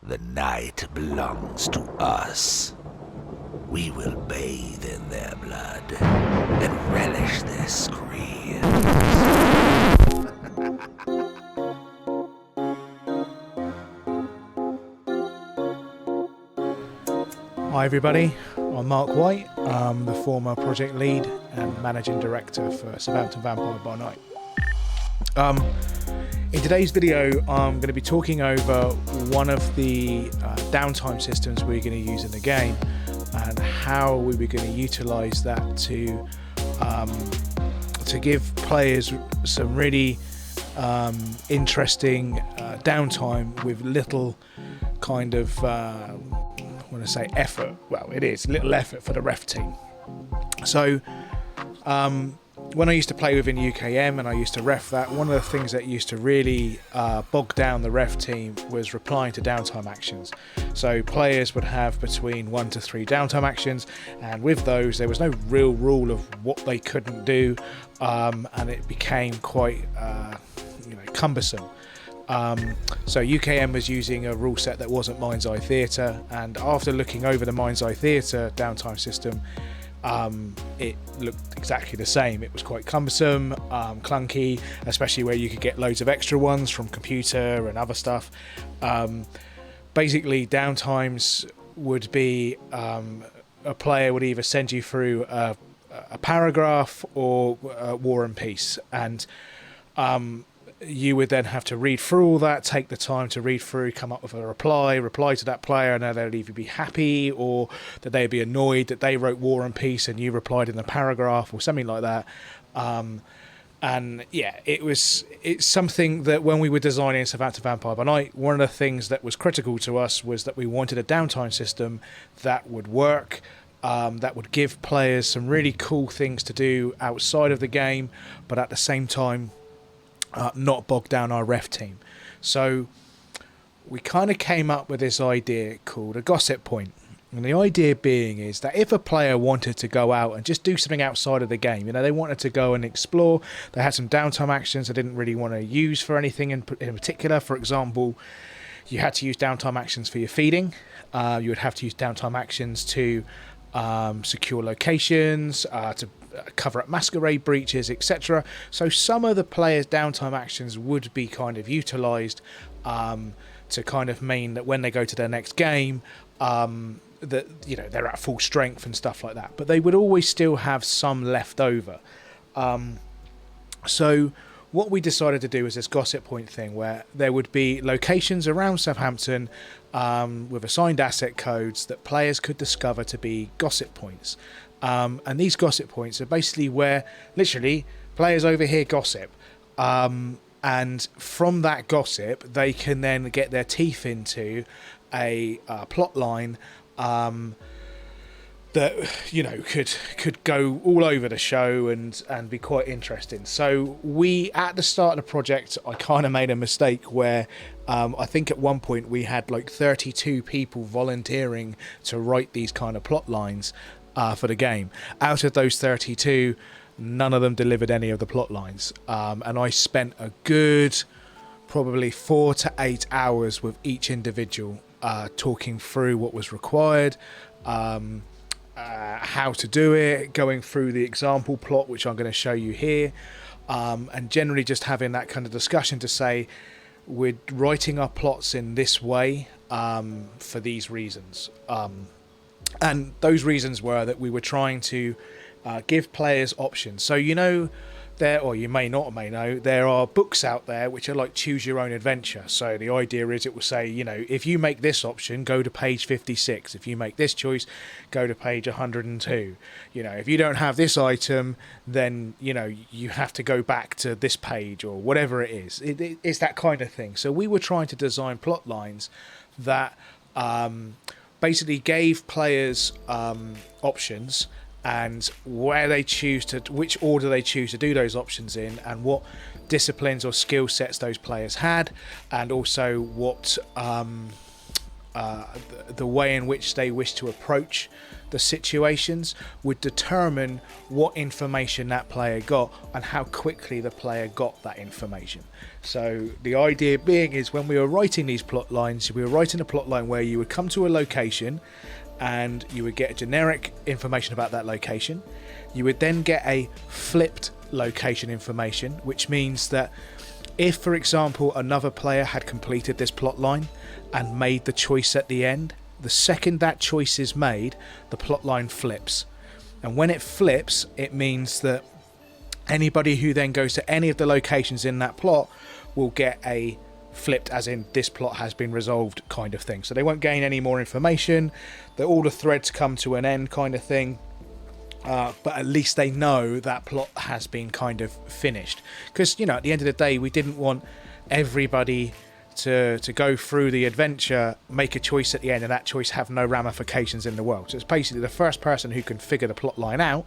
The night belongs to us. We will bathe in their blood and relish their screams. Hi everybody, I'm Mark White. I'm the former project lead and managing director for Southampton Vampire by Night. In today's video, I'm going to be talking over one of the downtime systems we're going to use in the game and how we were going to utilize that to give players some really interesting downtime with little kind of I want to say effort. Well, it is little effort for the ref team. So when I used to play within UKM and I used to ref that, one of the things that used to really bog down the ref team was replying to downtime actions. So players would have between 1 to 3 downtime actions, and with those there was no real rule of what they couldn't do, and it became quite cumbersome. So UKM was using a rule set that wasn't Mind's Eye Theatre, and after looking over the Mind's Eye Theatre downtime system, it looked exactly the same. It was quite cumbersome, clunky, especially where you could get loads of extra ones from computer and other stuff. Basically, downtimes would be a player would either send you through a paragraph or War and Peace, and you would then have to read through all that, take the time to read through, come up with a reply to that player, and they'd either be happy or that they'd be annoyed that they wrote War and Peace and you replied in the paragraph or something like that. And yeah, it's something that when we were designing Southampton Vampire by Night, one of the things that was critical to us was that we wanted a downtime system that would work, that would give players some really cool things to do outside of the game, but at the same time not bog down our ref team. So we kind of came up with this idea called a gossip point. And the idea being is that if a player wanted to go out and just do something outside of the game, they wanted to go and explore, they had some downtime actions they didn't really want to use for anything in particular. For example, you had to use downtime actions for your feeding. You would have to use downtime actions to secure locations, to cover up masquerade breaches, etc. So some of the players' downtime actions would be kind of utilised to kind of mean that when they go to their next game, that they're at full strength and stuff like that. But they would always still have some left over. So what we decided to do was this gossip point thing, where there would be locations around Southampton with assigned asset codes that players could discover to be gossip points. And these gossip points are basically where literally players over here gossip. And from that gossip, they can then get their teeth into a plot line that could go all over the show and be quite interesting. So we, at the start of the project, I kind of made a mistake where I think at one point we had like 32 people volunteering to write these kind of plot lines for the game. Out of those 32, none of them delivered any of the plot lines, and I spent a good probably 4 to 8 hours with each individual talking through what was required, how to do it, going through the example plot, which I'm going to show you here, and generally just having that kind of discussion to say we're writing our plots in this way for these reasons. And those reasons were that we were trying to give players options. So or you may know, there are books out there which are like choose your own adventure. So the idea is it will say, if you make this option, go to page 56. If you make this choice, go to page 102. If you don't have this item, then, you have to go back to this page or whatever it is. It's that kind of thing. So we were trying to design plot lines that basically gave players options, and where they choose to, which order they choose to do those options in, and what disciplines or skill sets those players had, and also what the way in which they wish to approach the situations would determine what information that player got and how quickly the player got that information. So the idea being is, when we were writing these plot lines, we were writing a plot line where you would come to a location and you would get generic information about that location. You would then get a flipped location information, which means that if, for example, another player had completed this plot line and made the choice at the end, the second that choice is made, the plot line flips. And when it flips, it means that anybody who then goes to any of the locations in that plot will get a flipped, as in this plot has been resolved kind of thing. So they won't gain any more information, that all the threads come to an end kind of thing. But at least they know that plot has been kind of finished. Because, at the end of the day, we didn't want everybody to go through the adventure, make a choice at the end, and that choice have no ramifications in the world. So it's basically the first person who can figure the plot line out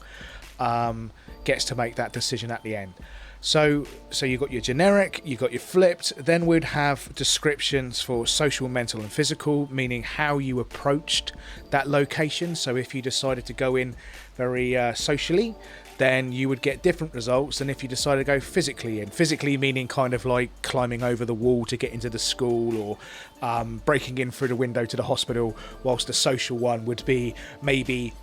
gets to make that decision at the end. So you've got your generic, you've got your flipped, then we'd have descriptions for social, mental and physical, meaning how you approached that location. So if you decided to go in very socially, then you would get different results than if you decided to go physically in. Physically meaning kind of like climbing over the wall to get into the school, or breaking in through the window to the hospital, whilst the social one would be maybe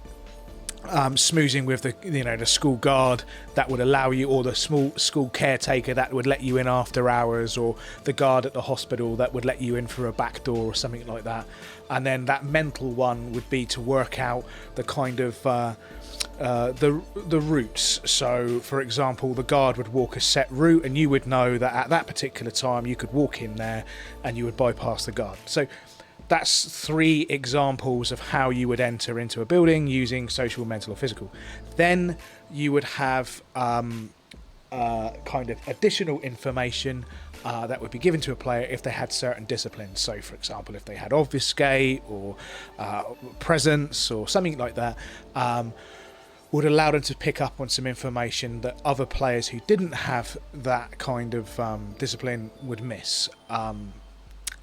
smoozing with the school guard that would allow you, or the small school caretaker that would let you in after hours, or the guard at the hospital that would let you in through a back door or something like that. And then that mental one would be to work out the kind of the routes. So for example, the guard would walk a set route and you would know that at that particular time you could walk in there and you would bypass the guard. So that's 3 examples of how you would enter into a building using social, mental or physical. Then you would have kind of additional information that would be given to a player if they had certain disciplines. So for example, if they had obfuscate or presence or something like that, would allow them to pick up on some information that other players who didn't have that kind of discipline would miss.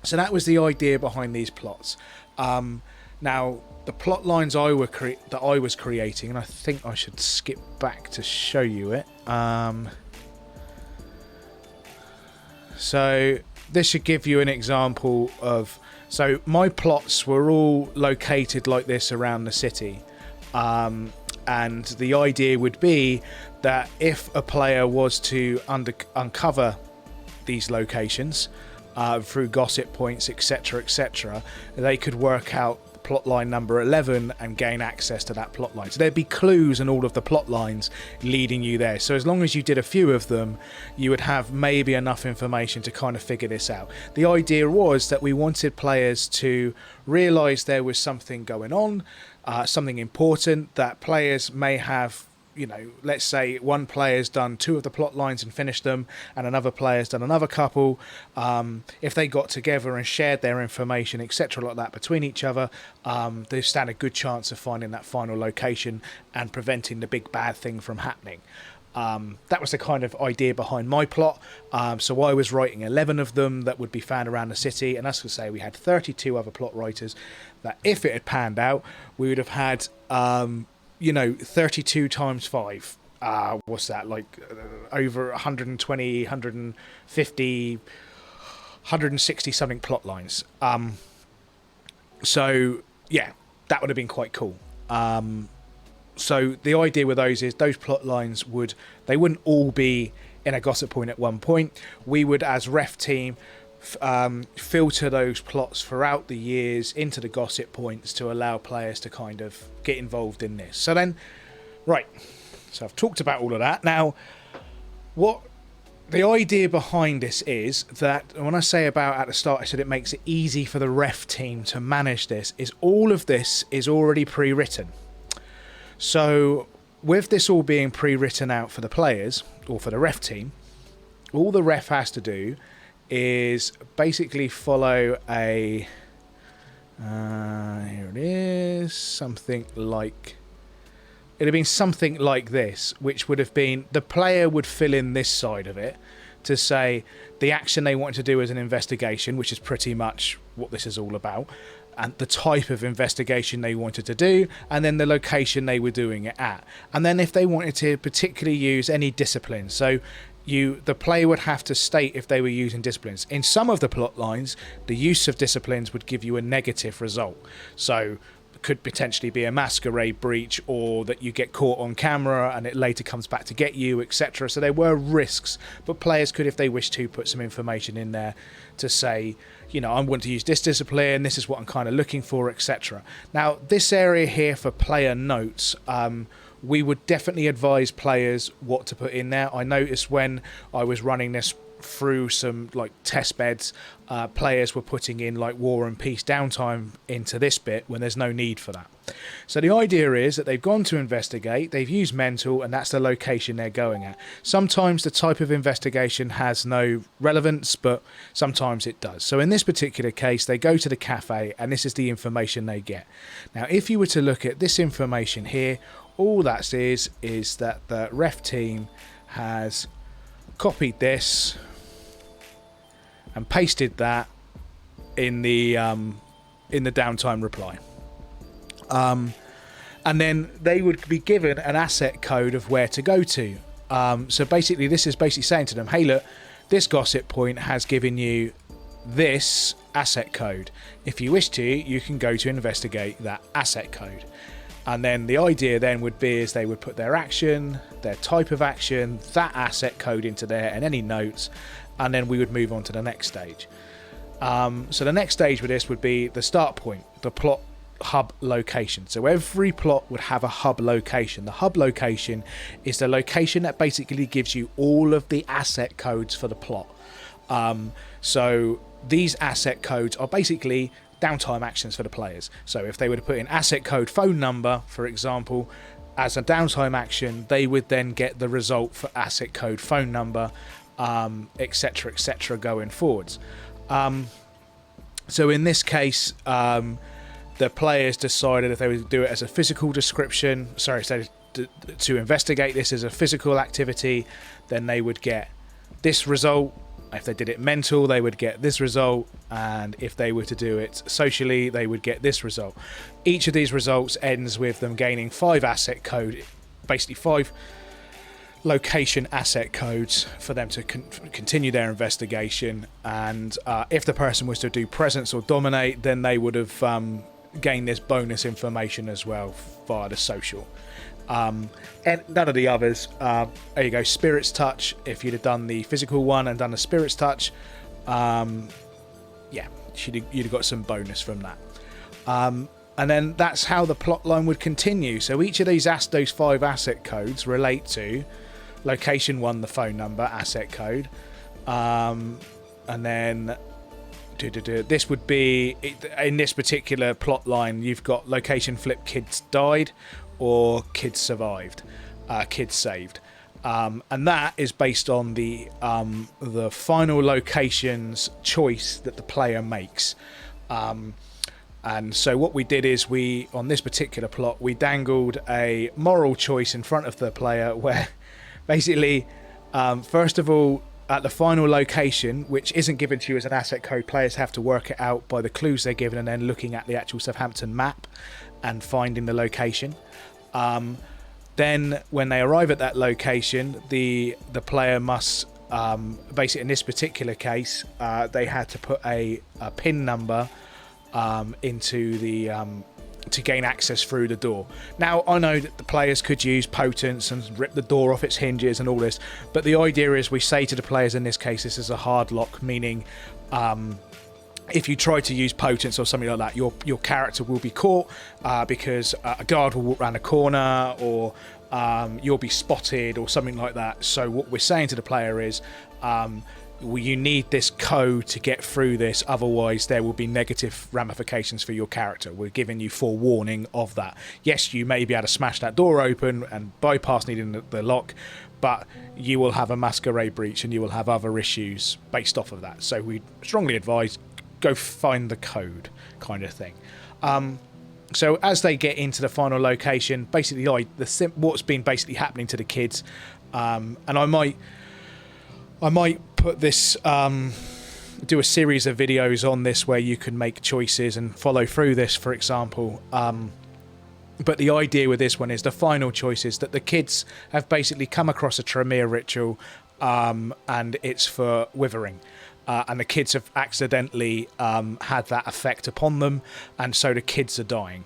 So that was the idea behind these plots. Now, the plot lines that I was creating, and I think I should skip back to show you it. So this should give you an example of... So my plots were all located like this around the city. And the idea would be that if a player was to uncover these locations through gossip points, etc., they could work out plotline number 11 and gain access to that plotline. So there'd be clues in all of the plot lines leading you there. So as long as you did a few of them, you would have maybe enough information to kind of figure this out. The idea was that we wanted players to realise there was something going on, something important, that players may have, let's say one player's done 2 of the plot lines and finished them, and another player's done another couple. If they got together and shared their information, etc., like that between each other, they stand a good chance of finding that final location and preventing the big bad thing from happening. That was the kind of idea behind my plot. So I was writing 11 of them that would be found around the city, and as I say, we had 32 other plot writers that, if it had panned out, we would have had 32 times 5. What's that, like over 120, 150, 160 something plot lines. So yeah, that would have been quite cool. So the idea with those is those plot lines they wouldn't all be in a gossip point at one point. We would, as ref team, filter those plots throughout the years into the gossip points to allow players to kind of get involved in this. So then, right, so I've talked about all of that. Now, what the idea behind this is that, when I say about at the start, I said it makes it easy for the ref team to manage this, is all of this is already pre-written. So with this all being pre-written out for the players, or for the ref team, all the ref has to do is basically follow a... here it is, something like... It'd have been something like this, which would have been... The player would fill in this side of it to say the action they want to do as an investigation, which is pretty much what this is all about. and the type of investigation they wanted to do, and then the location they were doing it at. And then if they wanted to particularly use any discipline, so the player would have to state if they were using disciplines. In some of the plot lines, the use of disciplines would give you a negative result. So could potentially be a masquerade breach, or that you get caught on camera and it later comes back to get you, etc. So there were risks, but players could, if they wish to, put some information in there to say, you know, I want to use this discipline, this is what I'm kind of looking for, etc. Now, this area here for player notes, we would definitely advise players what to put in there. I noticed when I was running this through some like test beds, players were putting in like War and Peace downtime into this bit when there's no need for that. So the idea is that they've gone to investigate, they've used mental, and that's the location they're going at. Sometimes the type of investigation has no relevance, but sometimes it does. So in this particular case, they go to the cafe and this is the information they get. Now, if you were to look at this information here, all that is that the ref team has copied this and pasted that in the downtime reply, and then they would be given an asset code of where to go to. So basically, this is basically saying to them, "Hey, look, this gossip point has given you this asset code. If you wish to, you can go to investigate that asset code." And then the idea then would be is they would put their action, their type of action, that asset code into there, and any notes, and then we would move on to the next stage. So the next stage with this would be the start point, the plot hub location. So every plot would have a hub location. The hub location is the location that basically gives you all of the asset codes for the plot. So these asset codes are basically downtime actions for the players. So if they were to put in asset code phone number, for example, as a downtime action, they would then get the result for asset code phone number, etc., going forwards. So in this case, the players decided if they would do it as a physical description, so to investigate this as a physical activity, then they would get this result. If they did it mental, they would get this result, and if they were to do it socially, they would get this result. Each of these results ends with them gaining 5 asset code, basically 5 location asset codes for them to continue their investigation. And if the person was to do presence or dominate, then they would have gained this bonus information as well via the social. And none of the others. There you go, Spirit's Touch. If you'd have done the physical one and done the Spirit's Touch, yeah, you'd have got some bonus from that. And then that's how the plot line would continue. So each of those 5 asset codes relate to location 1, the phone number asset code, and then this would be, in this particular plot line, you've got location flip kids died or kids survived, kids saved, and that is based on the final location's choice that the player makes. And so what we did is on this particular plot, we dangled a moral choice in front of the player where basically, first of all, at the final location, which isn't given to you as an asset code, players have to work it out by the clues they're given and then looking at the actual Southampton map and finding the location. Then when they arrive at that location, the player must, basically in this particular case, they had to put a PIN number into the to gain access through the door. Now, I know that the players could use potence and rip the door off its hinges and all this, but the idea is we say to the players in this case, this is a hard lock, meaning if you try to use potence or something like that, your character will be caught because a guard will walk around a corner, or you'll be spotted or something like that. So what we're saying to the player is you need this code to get through this, otherwise there will be negative ramifications for your character. We're giving you forewarning of that. Yes, you may be able to smash that door open and bypass needing the lock, but you will have a masquerade breach and you will have other issues based off of that. So we strongly advise go find the code, kind of thing. So as they get into the final location, basically what's been basically happening to the kids, and I might put this do a series of videos on this where you can make choices and follow through this, for example. But the idea with this one is the final choice is that the kids have basically come across a Tremere ritual, and it's for withering. And the kids have accidentally had that effect upon them, and so the kids are dying.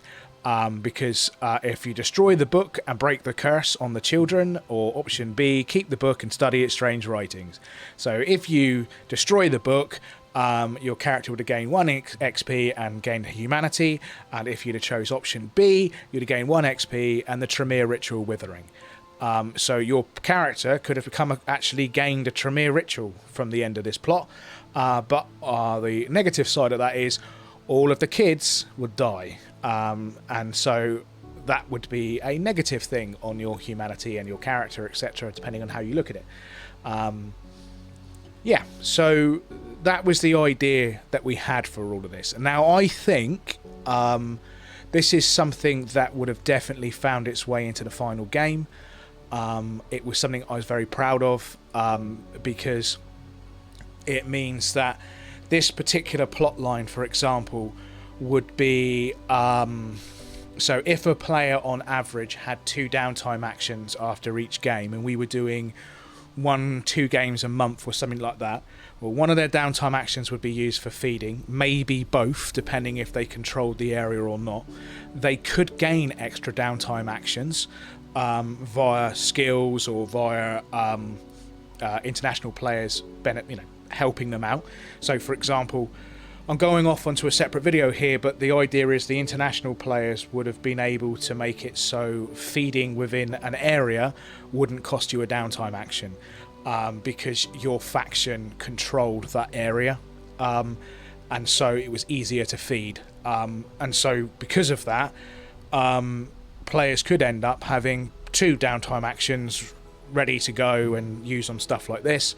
Because if you destroy the book and break the curse on the children, or option B, keep the book and study its strange writings. So if you destroy the book, your character would have gained 1 XP and gained humanity, and if you'd have chose option B, you'd have gained 1 XP and the Tremere ritual withering. So your character could have actually gained a Tremere ritual from the end of this plot, but the negative side of that is all of the kids would die. And so that would be a negative thing on your humanity and your character, etc., depending on how you look at it. Yeah, so that was the idea that we had for all of this. And now I think this is something that would have definitely found its way into the final game. It was something I was very proud of, because it means that this particular plot line, for example, would be so if a player on average had 2 downtime actions after each game, and we were doing 1-2 games a month or something like that, well, one of their downtime actions would be used for feeding, maybe both, depending if they controlled the area or not. They could gain extra downtime actions via skills or via international players helping them out. So for example, I'm going off onto a separate video here, but the idea is the international players would have been able to make it so feeding within an area wouldn't cost you a downtime action, because your faction controlled that area, and so it was easier to feed. And so because of that, players could end up having 2 downtime actions ready to go and use on stuff like this.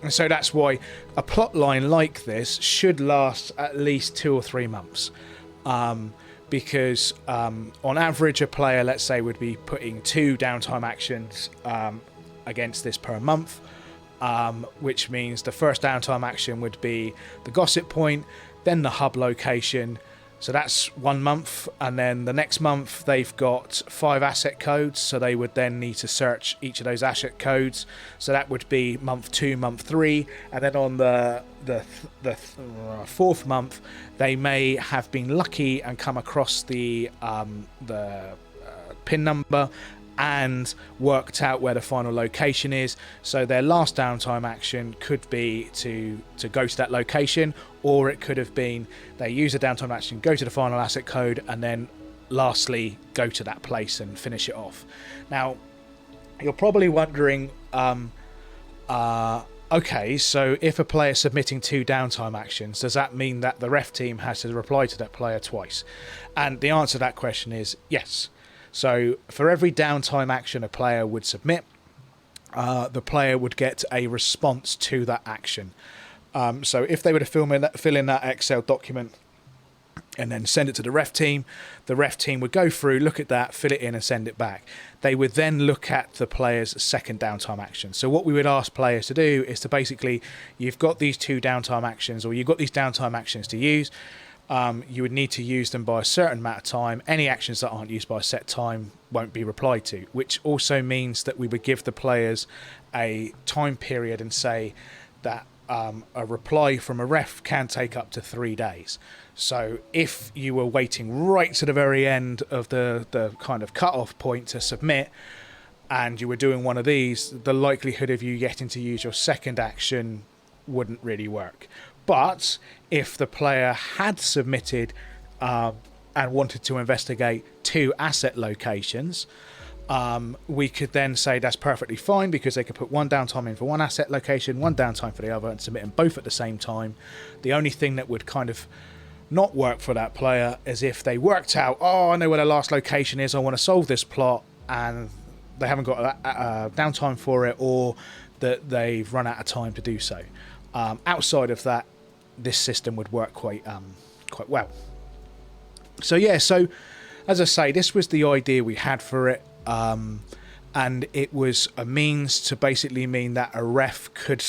And so that's why a plot line like this should last at least 2 or 3 months. Because on average, a player, let's say, would be putting 2 downtime actions against this per month, which means the first downtime action would be the gossip point, then the hub location. So that's 1 month, and then the next month they've got 5 asset codes, so they would then need to search each of those asset codes. So that would be month 2, month 3, and then on the 4th month they may have been lucky and come across the pin number and worked out where the final location is. So their last downtime action could be to go to that location, or it could have been they use a downtime action, go to the final asset code, and then lastly go to that place and finish it off. Now you're probably wondering, okay, so if a player submitting 2 downtime actions, does that mean that the ref team has to reply to that player twice? And the answer to that question is yes. So for every downtime action a player would submit, the player would get a response to that action. So if they were to fill in that Excel document and then send it to the ref team would go through, look at that, fill it in and send it back. They would then look at the player's second downtime action. So what we would ask players to do is to basically, you've got these 2 downtime actions, or you've got these downtime actions to use. You would need to use them by a certain amount of time. Any actions that aren't used by a set time won't be replied to, which also means that we would give the players a time period and say that a reply from a ref can take up to 3 days. So if you were waiting right to the very end of the kind of cut-off point to submit, and you were doing one of these, the likelihood of you getting to use your second action wouldn't really work. But if the player had submitted and wanted to investigate 2 asset locations, we could then say that's perfectly fine, because they could put 1 downtime in for 1 asset location, 1 downtime for the other, and submit them both at the same time. The only thing that would kind of not work for that player is if they worked out, oh, I know where the last location is, I want to solve this plot, and they haven't got a downtime for it, or that they've run out of time to do so. Outside of that, this system would work quite well. So yeah, so as I say, this was the idea we had for it, and it was a means to basically mean that a ref could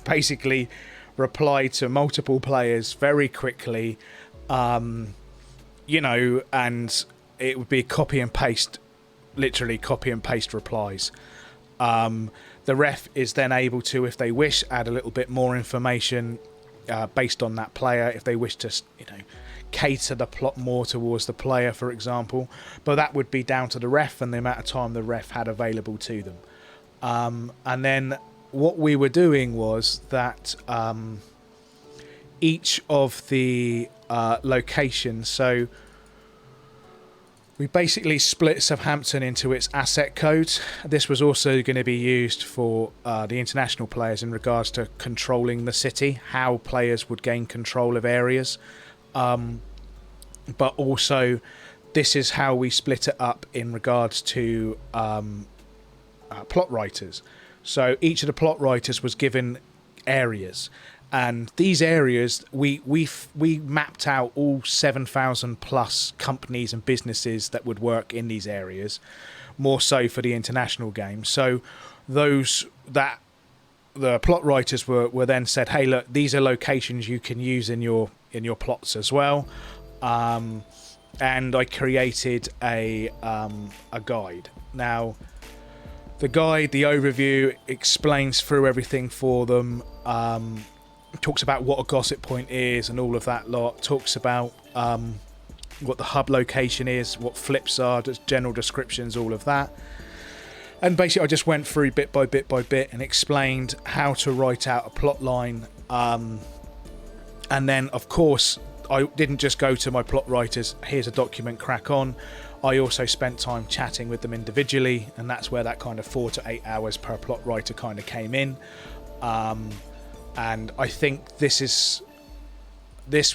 basically reply to multiple players very quickly, you know, and it would be copy and paste, literally copy and paste replies. The ref is then able to, if they wish, add a little bit more information based on that player, if they wish to, you know, cater the plot more towards the player, for example. But that would be down to the ref and the amount of time the ref had available to them. And then what we were doing was that each of the locations, so we basically split Southampton into its asset codes. This was also going to be used for the international players in regards to controlling the city, how players would gain control of areas. But also, this is how we split it up in regards to plot writers. So each of the plot writers was given areas. And these areas, we mapped out all 7,000 plus companies and businesses that would work in these areas, more so for the international game. So the plot writers were then said, hey, look, these are locations you can use in your plots as well. And I created a guide. Now, the guide, the overview, explains through everything for them. Talks about what a gossip point is and all of that lot. Talks about what the hub location is, what flips are, just general descriptions, all of that. And basically I just went through bit by bit by bit and explained how to write out a plot line. And then, of course, I didn't just go to my plot writers, here's a document, crack on. I also spent time chatting with them individually, and that's where that kind of 4 to 8 hours per plot writer kind of came in. And I think this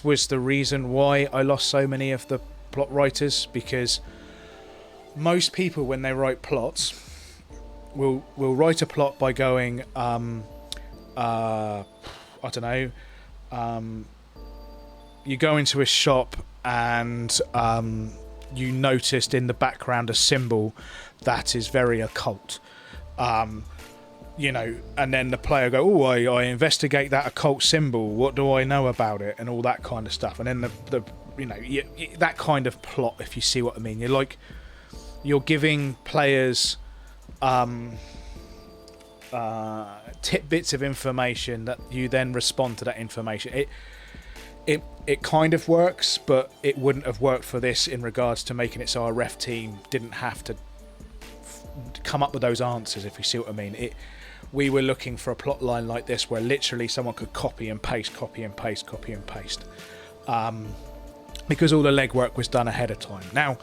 was the reason why I lost so many of the plot writers, because most people, when they write plots, will write a plot by going, I don't know, you go into a shop and you noticed in the background a symbol that is very occult. You know, and then the player go, oh, I investigate that occult symbol. What do I know about it? And all that kind of stuff. And then the you know, that kind of plot, if you see what I mean. You're giving players tidbits of information that you then respond to that information. It kind of works, but it wouldn't have worked for this in regards to making it so our ref team didn't have to come up with those answers, if you see what I mean. We were looking for a plot line like this where literally someone could copy and paste, because all the legwork was done ahead of time. Now,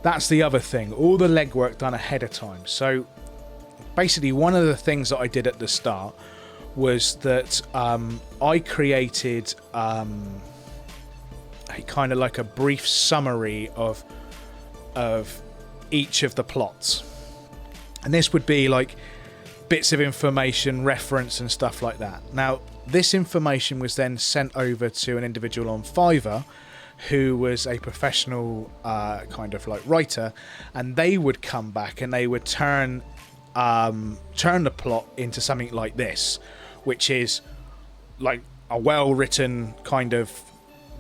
that's the other thing, all the legwork done ahead of time. So basically one of the things that I did at the start was that I created a kind of like a brief summary of each of the plots. And this would be like bits of information, reference and stuff like that. Now, this information was then sent over to an individual on Fiverr who was a professional kind of like writer, and they would come back and they would turn the plot into something like this, which is like a well-written kind of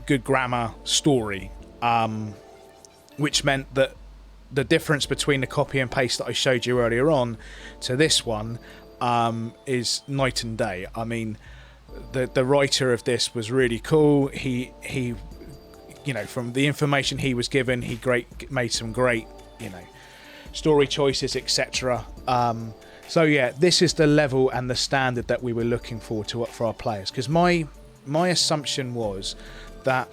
good grammar story, which meant that the difference between the copy and paste that I showed you earlier on to this one is night and day. I mean, the writer of this was really cool. He you know, from the information he was given, he made some great, you know, story choices, etc. So yeah, this is the level and the standard that we were looking for our players. Because my assumption was that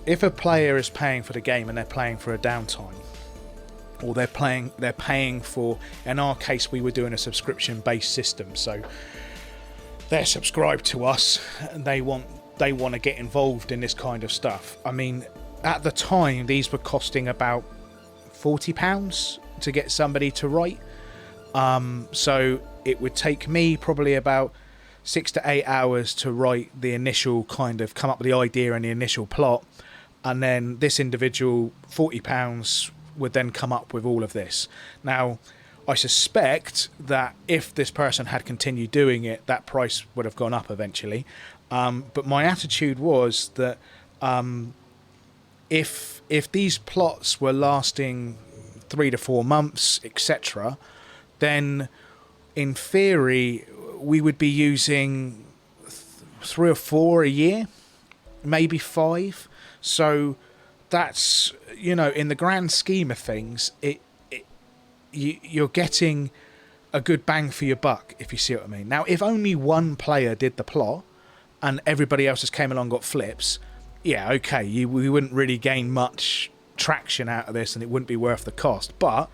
if a player is paying for the game and they're playing for a downtime, or they're paying for, in our case we were doing a subscription based system, so they're subscribed to us and they want to get involved in this kind of stuff. I mean, at the time these were costing about £40 to get somebody to write, so it would take me probably about 6 to 8 hours to write the initial kind of, come up with the idea and the initial plot, and then this individual £40 would then come up with all of this. Now, I suspect that if this person had continued doing it, that price would have gone up eventually. But my attitude was that if these plots were lasting 3 to 4 months, etc., then in theory we would be using 3 or 4 a year, maybe 5. So that's, in the grand scheme of things, you're getting a good bang for your buck, if you see what I mean. Now, if only one player did the plot and everybody else just came along and got flips, yeah, okay, we wouldn't really gain much traction out of this and it wouldn't be worth the cost. But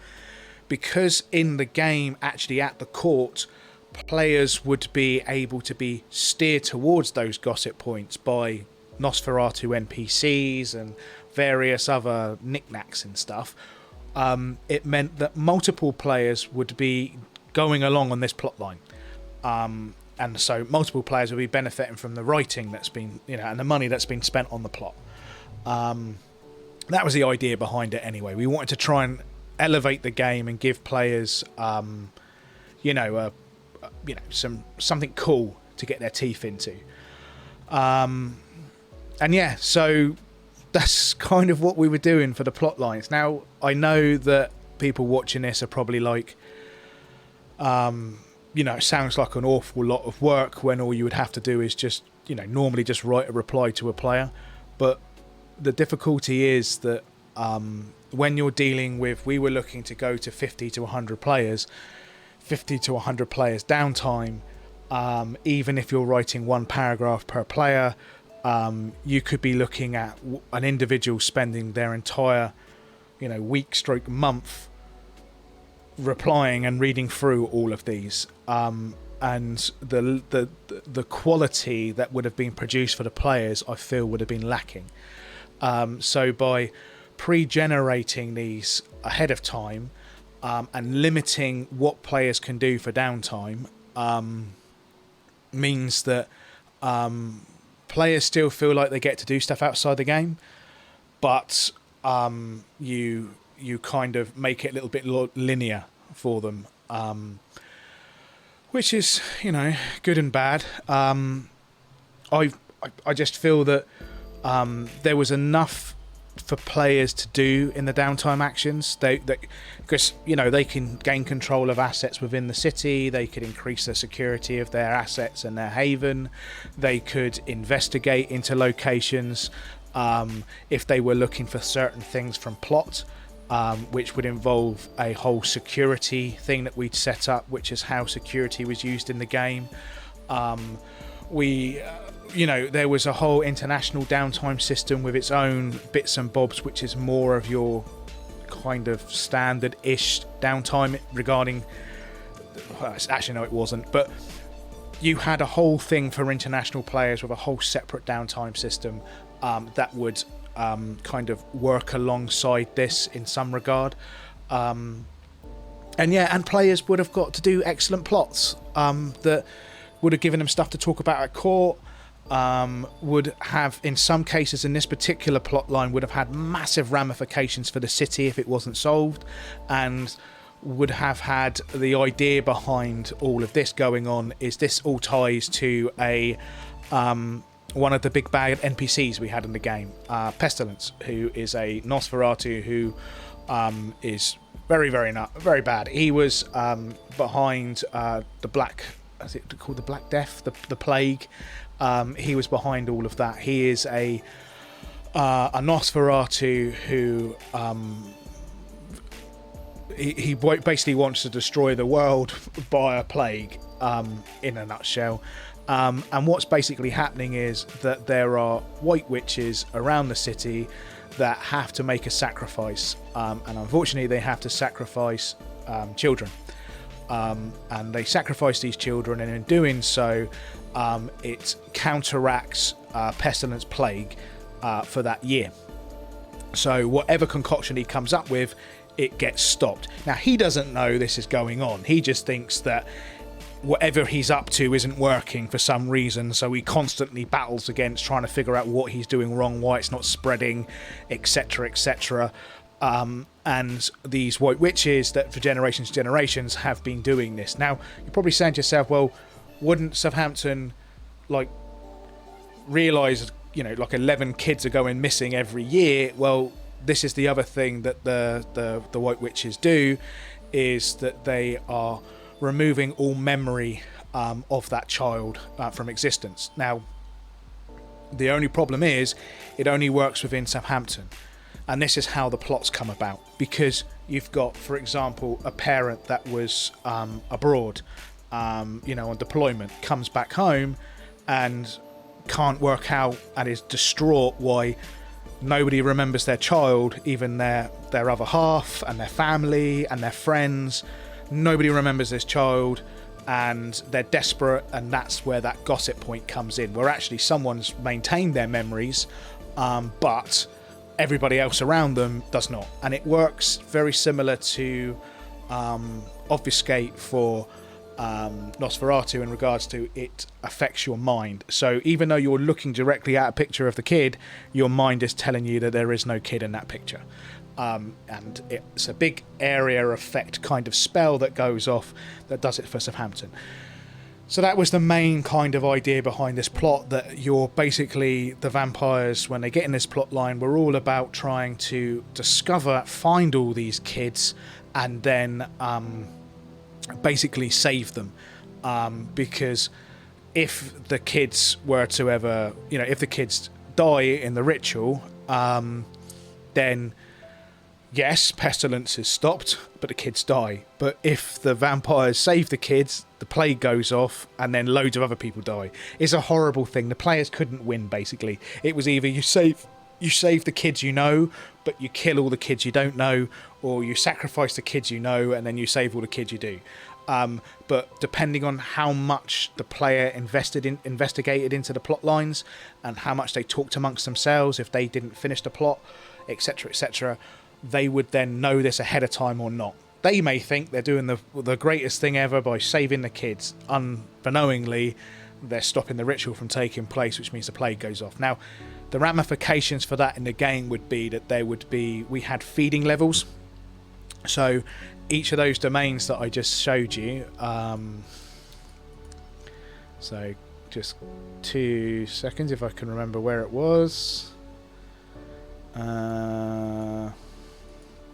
because in the game, actually at the court, players would be able to be steered towards those gossip points by Nosferatu NPCs and various other knickknacks and stuff, it meant that multiple players would be going along on this plot line. And so multiple players will be benefiting from the writing that's been, and the money that's been spent on the plot. That was the idea behind it anyway. We wanted to try and elevate the game and give players, something cool to get their teeth into. And yeah, so that's kind of what we were doing for the plot lines. Now, I know that people watching this are probably like, it sounds like an awful lot of work when all you would have to do is just, normally just write a reply to a player. But the difficulty is that when you're dealing with, we were looking to go to 50 to 100 players downtime, even if you're writing one paragraph per player, you could be looking at an individual spending their entire, week stroke month replying and reading through all of these, and the quality that would have been produced for the players, I feel, would have been lacking. So by pre-generating these ahead of time and limiting what players can do for downtime, means that players still feel like they get to do stuff outside the game, but you kind of make it a little bit linear for them, which is, good and bad. I just feel that there was enough for players to do in the downtime actions. Because they can gain control of assets within the city. They could increase the security of their assets and their haven. They could investigate into locations if they were looking for certain things from plot, which would involve a whole security thing that we'd set up, which is how security was used in the game. There was a whole international downtime system with its own bits and bobs, which is more of your kind of standard-ish downtime regarding... Well, actually, no, it wasn't. But you had a whole thing for international players with a whole separate downtime system that would kind of work alongside this in some regard. And players would have got to do excellent plots that would have given them stuff to talk about at court. Would have, in some cases in this particular plot line, would have had massive ramifications for the city if it wasn't solved, and would have had the idea behind all of this going on is this all ties to a one of the big bad NPCs we had in the game, Pestilence, who is a Nosferatu who is very, very bad. He was behind the Black... Is it called the Black Death? The Plague? He was behind all of that. He is a Nosferatu who he basically wants to destroy the world by a plague, in a nutshell. And what's basically happening is that there are white witches around the city that have to make a sacrifice, and unfortunately they have to sacrifice children. And they sacrifice these children, and in doing so, it counteracts Pestilence Plague for that year. So whatever concoction he comes up with, it gets stopped. Now, he doesn't know this is going on. He just thinks that whatever he's up to isn't working for some reason, so he constantly battles against trying to figure out what he's doing wrong, why it's not spreading, etc., etc. and these white witches that for generations and generations have been doing this. Now, you're probably saying to yourself, well, wouldn't Southampton like realise, like 11 kids are going missing every year? Well, this is the other thing that the white witches do, is that they are removing all memory of that child from existence. Now, the only problem is it only works within Southampton. And this is how the plots come about, because you've got, for example, a parent that was abroad, on deployment, comes back home and can't work out and is distraught why nobody remembers their child, even their other half and their family and their friends. Nobody remembers this child, and they're desperate, and that's where that gossip point comes in, where actually someone's maintained their memories, but everybody else around them does not. And it works very similar to Obfuscate for Nosferatu in regards to it affects your mind. So even though you're looking directly at a picture of the kid, your mind is telling you that there is no kid in that picture. And it's a big area effect kind of spell that goes off that does it for Southampton. So that was the main kind of idea behind this plot, that you're basically, the vampires, when they get in this plot line, we're all about trying to find all these kids, and then basically save them. Because if the kids were to ever, if the kids die in the ritual, then yes, pestilence is stopped, but the kids die. But if the vampires save the kids, the plague goes off, and then loads of other people die. It's a horrible thing. The players couldn't win, basically. It was either you save the kids you know, but you kill all the kids you don't know, or you sacrifice the kids you know, and then you save all the kids you do. But depending on how much the player investigated into the plot lines, and how much they talked amongst themselves, if they didn't finish the plot, etc., etc., they would then know this ahead of time or not. They may think they're doing the greatest thing ever by saving the kids. Unbeknowingly, they're stopping the ritual from taking place, which means the plague goes off. Now, the ramifications for that in the game would be that we had feeding levels. So each of those domains that I just showed you, so just 2 seconds if I can remember where it was.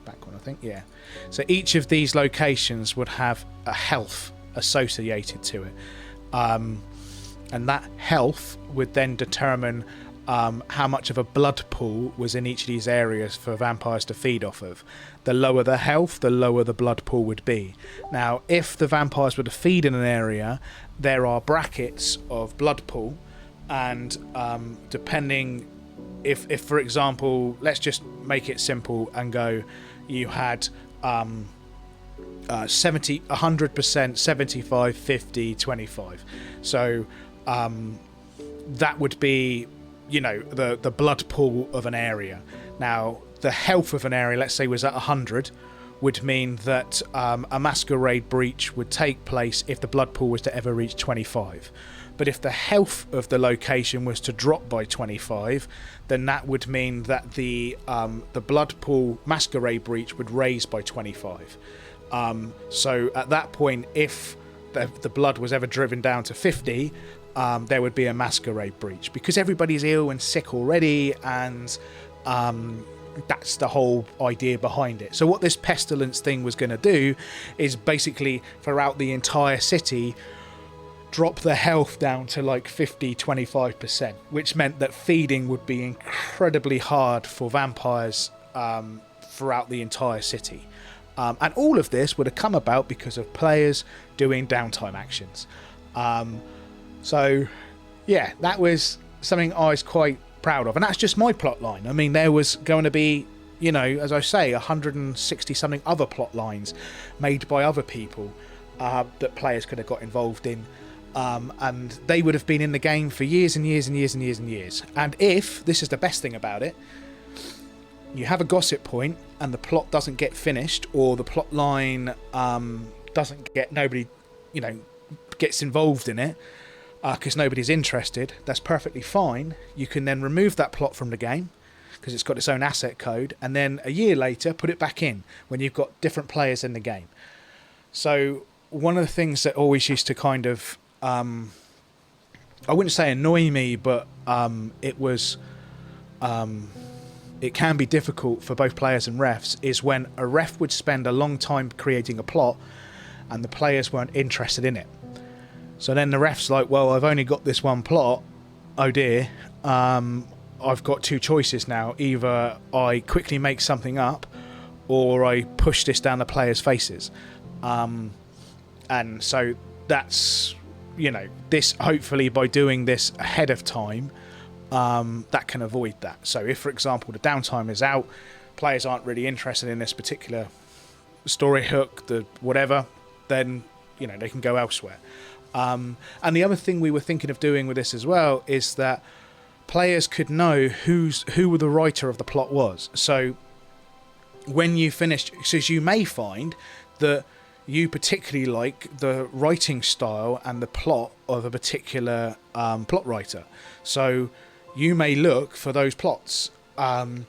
Back one, I think, yeah. So each of these locations would have a health associated to it, and that health would then determine how much of a blood pool was in each of these areas for vampires to feed off of. The lower the health, the lower the blood pool would be. Now, if the vampires were to feed in an area, there are brackets of blood pool, and depending, if for example, let's just make it simple and go, you had 70, 100%, 75, 50, 25. So that would be, the blood pool of an area. Now, the health of an area, let's say, was at 100, would mean that a masquerade breach would take place if the blood pool was to ever reach 25. But if the health of the location was to drop by 25, then that would mean that the blood pool masquerade breach would raise by 25. So at that point, if the blood was ever driven down to 50, there would be a masquerade breach, because everybody's ill and sick already, and that's the whole idea behind it. So what this pestilence thing was going to do is basically, throughout the entire city, drop the health down to like 50-25%, which meant that feeding would be incredibly hard for vampires throughout the entire city. And all of this would have come about because of players doing downtime actions. So yeah, that was something I was quite proud of, and that's just my plot line. I mean, there was going to be, as I say, 160 something other plot lines made by other people that players could have got involved in. And they would have been in the game for years and years and years and years and years. And if, this is the best thing about it, you have a gossip point and the plot doesn't get finished, or the plot line doesn't get, nobody, gets involved in it because nobody's interested, that's perfectly fine. You can then remove that plot from the game, because it's got its own asset code, and then a year later put it back in when you've got different players in the game. So one of the things that always used to kind of, I wouldn't say annoy me, but it can be difficult for both players and refs, is when a ref would spend a long time creating a plot and the players weren't interested in it. So then the ref's like, well, I've only got this one plot. Oh dear. I've got two choices now. Either I quickly make something up or I push this down the players' faces. And so that's, this, hopefully by doing this ahead of time, that can avoid that. So if, for example, the downtime is out, players aren't really interested in this particular story hook, the whatever, then they can go elsewhere. And the other thing we were thinking of doing with this as well is that players could know who the writer of the plot was. So when you finished, because you may find that you particularly like the writing style and the plot of a particular plot writer. So you may look for those plots, and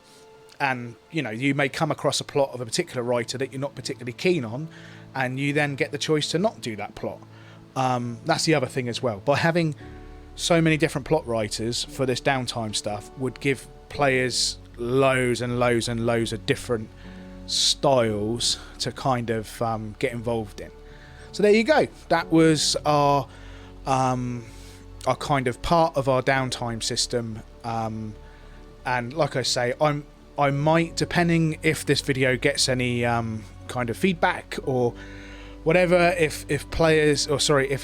you may come across a plot of a particular writer that you're not particularly keen on, and you then get the choice to not do that plot. That's the other thing as well. By having so many different plot writers for this downtime stuff would give players loads and loads and loads of different styles to kind of get involved in. So there you go. That was our kind of part of our downtime system, and like I say, I might, depending if this video gets any kind of feedback or whatever, if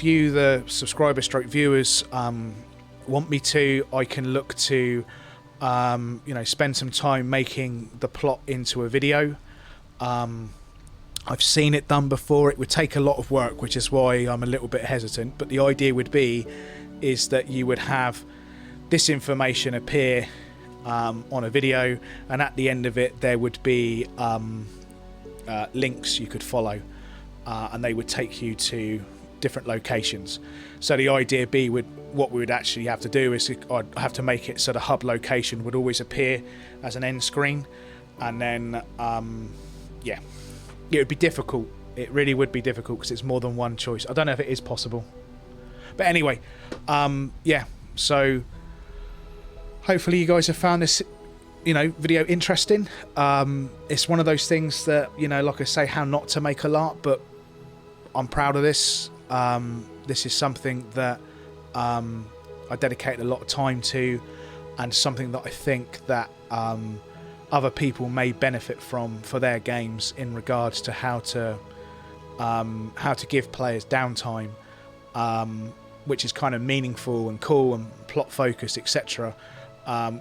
you, the subscriber stroke viewers, want me to, I can look to spend some time making the plot into a video. I've seen it done before. It would take a lot of work, which is why I'm a little bit hesitant, but the idea would be is that you would have this information appear on a video, and at the end of it there would be links you could follow, and they would take you to different locations. So the idea what we would actually have to do is I'd have to make it so the hub location would always appear as an end screen, and then it would be difficult. It really would be difficult because it's more than one choice. I don't know if it is possible. But anyway, so hopefully you guys have found this, video interesting. It's one of those things that, like I say, how not to make a LARP, but I'm proud of this. This is something that I dedicated a lot of time to, and something that I think that other people may benefit from for their games in regards to how to give players downtime, which is kind of meaningful and cool and plot focused, etc.,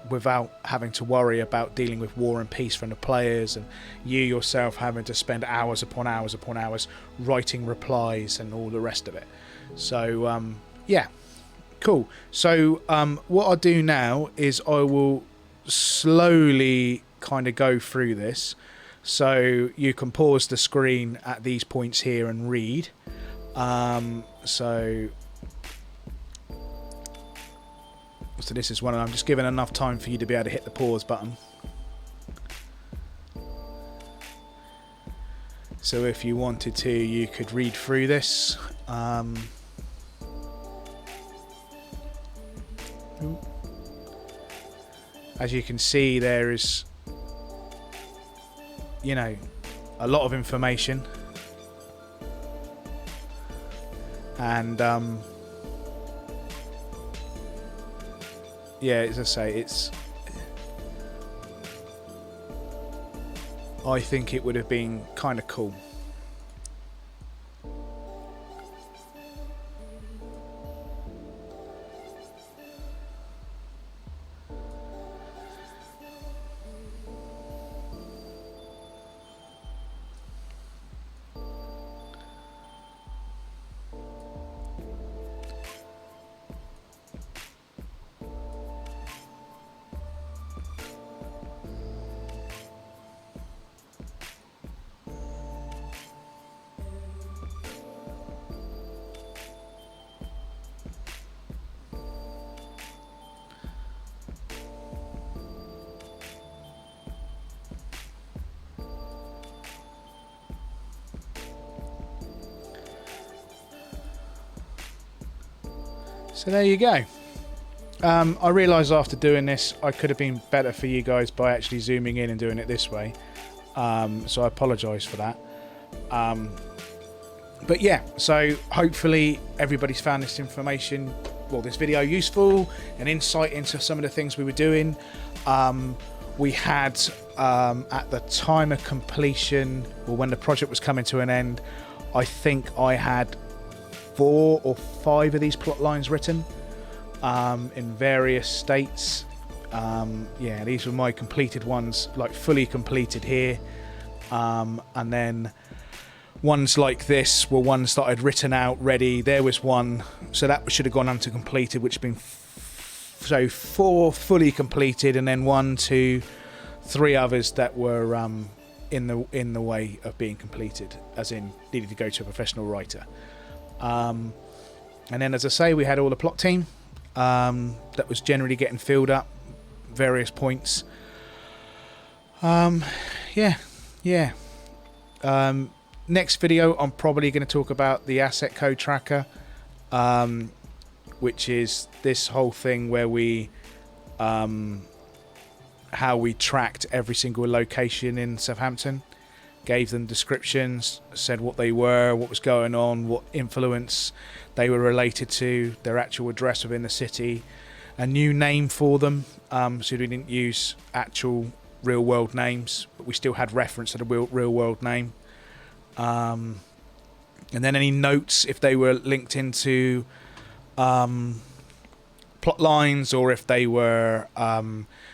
without having to worry about dealing with war and peace from the players, and you yourself having to spend hours upon hours upon hours writing replies and all the rest of it. So cool. So what I'll do now is I will slowly kind of go through this, so you can pause the screen at these points here and read. So this is one, and I'm just giving enough time for you to be able to hit the pause button. So if you wanted to, you could read through this. As you can see, there is, a lot of information, and as I say, I think it would have been kind of cool. So there you go. I realised after doing this I could have been better for you guys by actually zooming in and doing it this way, so I apologise for that. But yeah, so hopefully everybody's found this information, well, this video useful, an insight into some of the things we were doing. We had at the time of completion, or when the project was coming to an end, I think I had 4 or 5 of these plot lines written in various states. Yeah, these were my completed ones, like fully completed here, and then ones like this were ones that I'd written out ready. There was one, so that should have gone on to completed, which has been so 4 fully completed, and then 1, 2, 3 others that were in the way of being completed, as in needed to go to a professional writer. And then, as I say, we had all the plot team that was generally getting filled up various points. Yeah. Next video, I'm probably going to talk about the asset code tracker, which is this whole thing where we how we tracked every single location in Southampton, gave them descriptions, said what they were, what was going on, what influence they were related to, their actual address within the city, a new name for them, so we didn't use actual real world names, but we still had reference to the real world name. And then any notes if they were linked into plot lines, or if they were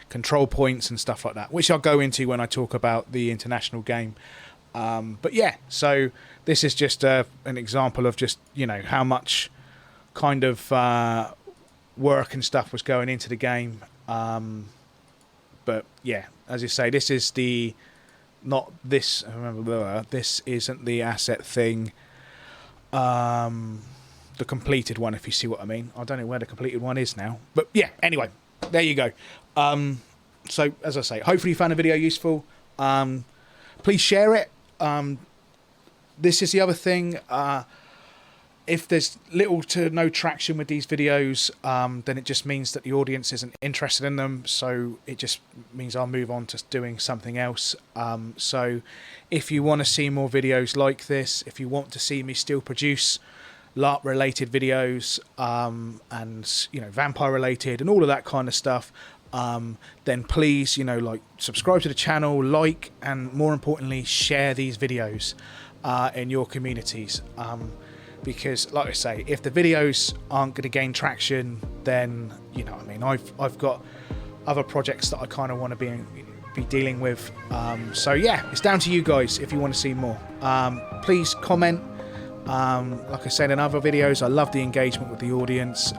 control points and stuff like that, which I'll go into when I talk about the international game. But yeah, so this is just an example of just, you know, how much kind of work and stuff was going into the game. But yeah, as you say, this is the this isn't the asset thing, the completed one, if you see what I mean. I don't know where the completed one is now, but yeah, anyway, there you go. So as I say, hopefully you found the video useful. Please share it. This is the other thing, if there's little to no traction with these videos, then it just means that the audience isn't interested in them, so it just means I'll move on to doing something else. So if you want to see more videos like this, if you want to see me still produce LARP related videos, and, you know, vampire related and all of that kind of stuff, then please, you know, like, subscribe to the channel, like, and more importantly, share these videos in your communities. Because, like I say, if the videos aren't going to gain traction, then, you know what I mean, I've got other projects that I kind of want to be dealing with. So yeah, it's down to you guys if you want to see more. Please comment. Like I said in other videos, I love the engagement with the audience.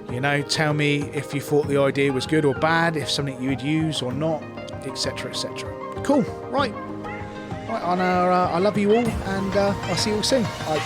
You know, tell me if you thought the idea was good or bad, if something you would use or not, etc, etc. Cool. Right, I love you all, and I'll see you all soon. Bye.